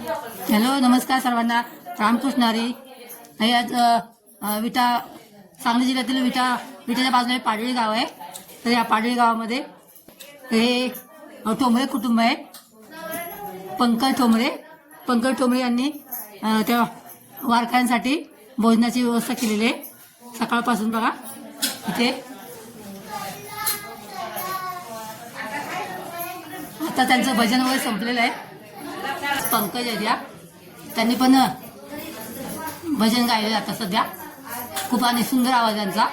Hello, नमस्कार सर्वांना. रामकृष्ण हरी. हे आज विटा सांगली जिल्ह्यातील विटाच्या बाजूला पाडळी गाव आहे. तर या पाडळी गावामध्ये हे ठोंबरे कुटुंब आहे. पंकज ठोंबरे यांनी त्या वारकऱ्यांसाठी भोजनाची व्यवस्था केलेली आहे. सकाळपासून बघा इथे आता त्यांचं भजन वगैरे संपलेलं आहे. पंकज आहेत या, त्यांनी पण भजन गायले आता सध्या. खूप आणि सुंदर आवाज त्यांचा.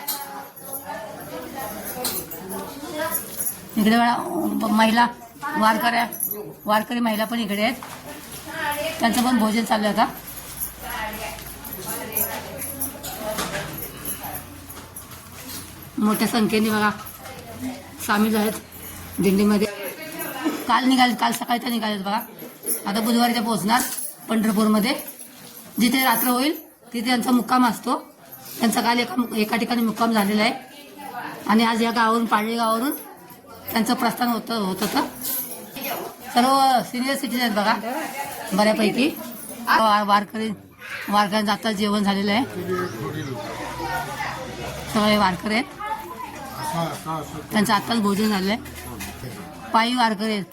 इकडे महिला वारकरी महिला पण इकडे आहेत. त्यांचं पण भोजन चाललं आता. मोठ्या संख्येने बघा सामील आहेत दिंडीमध्ये. काल सकाळच्या निघालेत बघा. आता बुधवारीच्या पोहोचणार पंढरपूरमध्ये. जिथे रात्र होईल तिथे त्यांचा मुक्काम असतो. त्यांचा काल एका ठिकाणी मुक्काम झालेला आहे आणि आज या गावावरून पाडळी गावावरून त्यांचं प्रस्थान होत होतं. सर्व सिनियर सिटीजन आहेत बघा बऱ्यापैकी. वारकऱ्यांचं आता जेवण झालेलं आहे. सगळे वारकरी आहेत. त्यांचं आत्ताच भोजन झालंय. पायी वारकरी आहेत.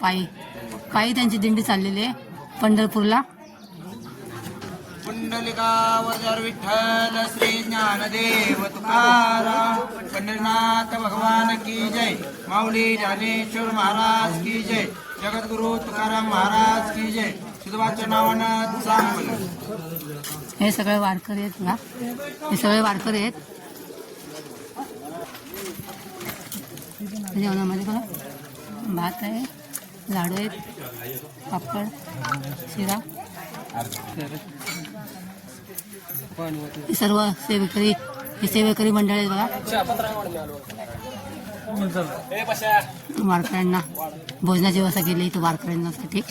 पायी त्यांची दिंडी चाललेली आहे पंढरपूरला. पुंडलिकावर विठ्ठल श्री ज्ञानदेव तुकाराम. पंढरीनाथ भगवान की जय. माऊली ज्ञानेश्वर महाराज की जय. जगद्गुरु तुकाराम महाराज की जय. सुधवाच्या नावानं चांगलं. हे सगळे वारकरी आहेत ना. हे सगळे वारकरी आहेत. जेवणामध्ये बघा भात आहे, लाडू आहेत, पापड, शिरा. सर्व सेवेकरी मंडळ आहेत बघा. वारकऱ्यांना भोजनाची व्यवस्था केली इथं वारकऱ्यांसाठी.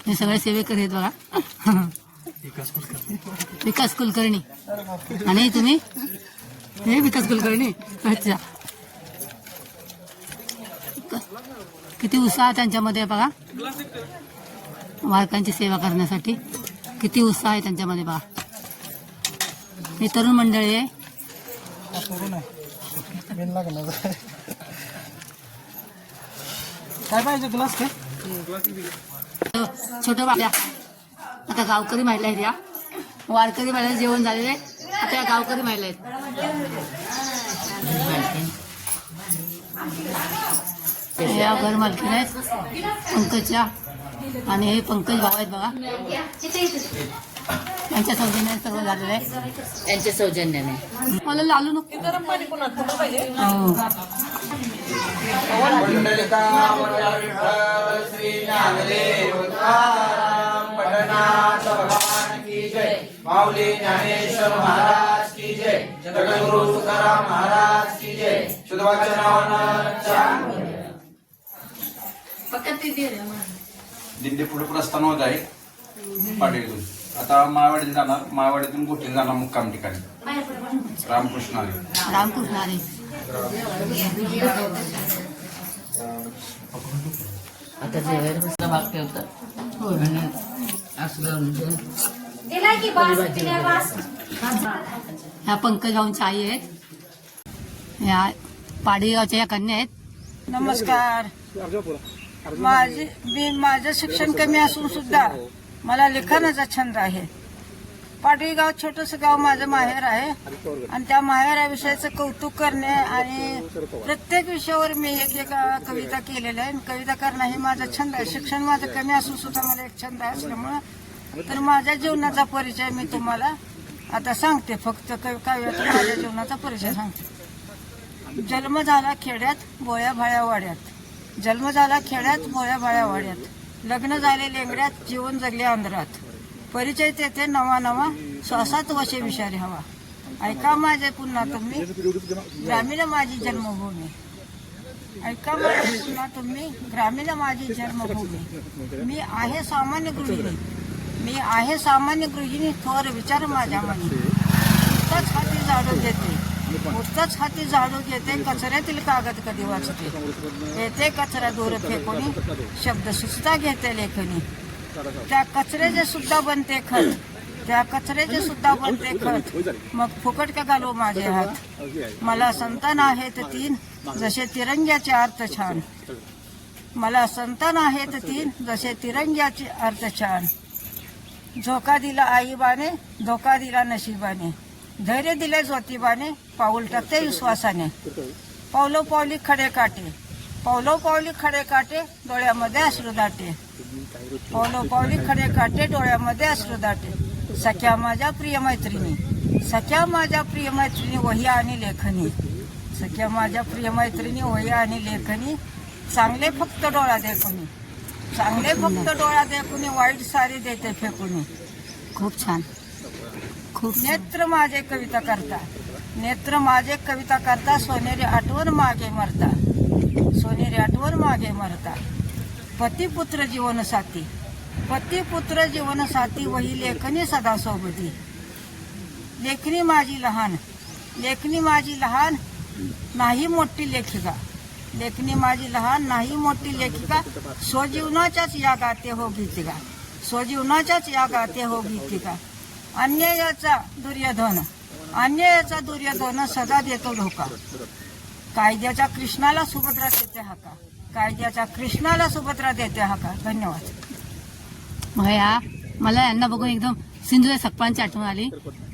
हे सगळे सेवेकरी आहेत बघा. विकास कुलकर्णी. आणि तुम्ही हे विकास कुलकर्णी. अच्छा, किती उत्साह त्यांच्यामध्ये आहे बघा. वारकऱ्यांची सेवा करण्यासाठी किती उत्साह आहे त्यांच्यामध्ये बघा. ही तरुण मंडळी आहे. काय पाहिजे ग्लास काय? छोटं बाल्या आता गावकरी महिला आहेत या. वारकरी महिला जेवण झालेले आहे. आता या गावकरी महिला आहेत. या घर मालकीण आहेत पंकजच्या. आणि हे पंकज भाऊ आहेत बघा. त्यांच्या सौजन्याने सर्व झालेलं आहे. त्यांच्या सौजन्याने मला लालू नको. पुंडलिकावर विठ्ठल श्री ज्ञानदेव तुकाराम. पंढरीनाथ भगवान की जय. माऊली ज्ञानेश्वर महाराज की जय. जगद्गुरु तुकाराम महाराज की जय. सुधवाच्या नावानं चांगलं. दिंडी पुढे प्रस्थान होत आहे पाटीलतून. आता माळवाडीत जाणार. माळवाडीतून गोठीला जाणार मुक्काम ठिकाणी. रामकृष्ण हरी. रामकृष्ण हरी. आता जेवायला भाग ठेवतात. आणि असं ह्या पंकज भाऊंच्या आई आहेत. या पाडी गावच्या या कन्या आहेत. नमस्कार. माझं शिक्षण कमी असून सुद्धा मला लिखाणाचा छंद आहे. पाडळी गाव छोटंसं गाव माझं माहेर आहे आणि त्या माहेराविषयीचं कौतुक करणे आणि प्रत्येक विषयावर मी एक कविता केलेल्या आहे. कविता करणं हे माझा छंद आहे. शिक्षण माझं कमी असून सुद्धा मला एक छंद असल्यामुळं तर माझ्या जीवनाचा परिचय मी तुम्हाला आता सांगते. फक्त काव्यातून माझ्या जीवनाचा परिचय सांगते. जन्म झाला खेड्यात बोळ्या भाळ्या वाड्यात. जन्म झाला खेड्यात बोळ्या भाळ्या वाड्यात. लग्न झाले लेंगड्यात. जीवन जगले आंध्रात. परिचय तेथे नवा श्वासात वशे विषारी हवा. ऐका माझे पुन्हा तुम्ही ग्रामीण माझी जन्मभूमी. ऐका माझे पुन्हा तुम्ही ग्रामीण माझी जन्मभूमी. मी आहे सामान्य गृहिणी. थोर विचार माझ्या मनी. हाती झाडू देते पुस्तच हाती झाडू घेते, कचऱ्यातील कागद कधी वाचते. येते कचरा दूर फेकून, शब्द सुचता घेते लेखणी. त्या कचऱ्याचे सुद्धा बनते खत, त्या कचऱ्याचे सुद्धा बनते खत. मग फुकट का घालू माझे हात. मला संतान आहेत 3, जसे तिरंग्याचे अर्थ छान. मला संतान आहेत 3, जसे तिरंग्याचे अर्थ छान. झोका दिला आईबाने, धोका दिला नशिबाने. धैर्य दिले ज्योतिबाने, पाऊल टाकते विश्वासाने. पावलो पावली खडे काटे, पावलो पावली खडे काटे, डोळ्यामध्ये अश्रू दाटे. पावलो पावली खडे काटे, डोळ्यामध्ये अश्रू दाटे. सख्या माझ्या प्रिय मैत्रिणी, सख्या माझ्या प्रिय मैत्रिणी, वही आणि लेखनी. सख्या माझ्या प्रिय मैत्रिणी, वही आणि लेखनी. चांगले फक्त डोळा देखुनी, चांगले फक्त डोळा देखुनी, वाईट सारी देते फेकून. खूप छान. खूप नेत्र माझे कविता करता, नेत्र माझे कविता करता. सोनेरी आठवण मागे मरता, सोनेरी आठवण मागे मरता. पती पुत्र जीवन साथी, पती पुत्र जीवन साथी, वही लेखनी सदा सोबती. लेखनी माझी लहान, लेखनी माझी लहान, नाही मोठी लेखिका. लेखनी माझी लहान, नाही मोठी लेखिका. स्वजीवनाच्याच या गाते हो गीतिका, स्वजीवनाच्याच या गाते हो गीतिका. अन्यायाचा दुर्योधन, अन्यायाचा दुर्योधन सदा देतो धोका. कायद्याच्या कृष्णाला सुभद्रा देते हाका, कायद्याच्या कृष्णाला सुभद्रा देते हाका. धन्यवाद. भया मला यांना बघून एकदम सिंधुताई सपकाळांची आठवण आली,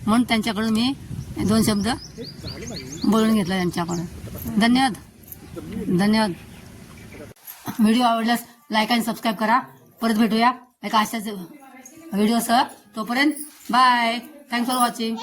म्हणून त्यांच्याकडून मी 2 शब्द बोलून घेतला त्यांच्याकडून. धन्यवाद. धन्यवाद. व्हिडिओ आवडल्यास लाईक आणि सबस्क्राईब करा. परत भेटूया एका अशाच व्हिडिओसह. तोपर्यंत बाय. Thanks for watching.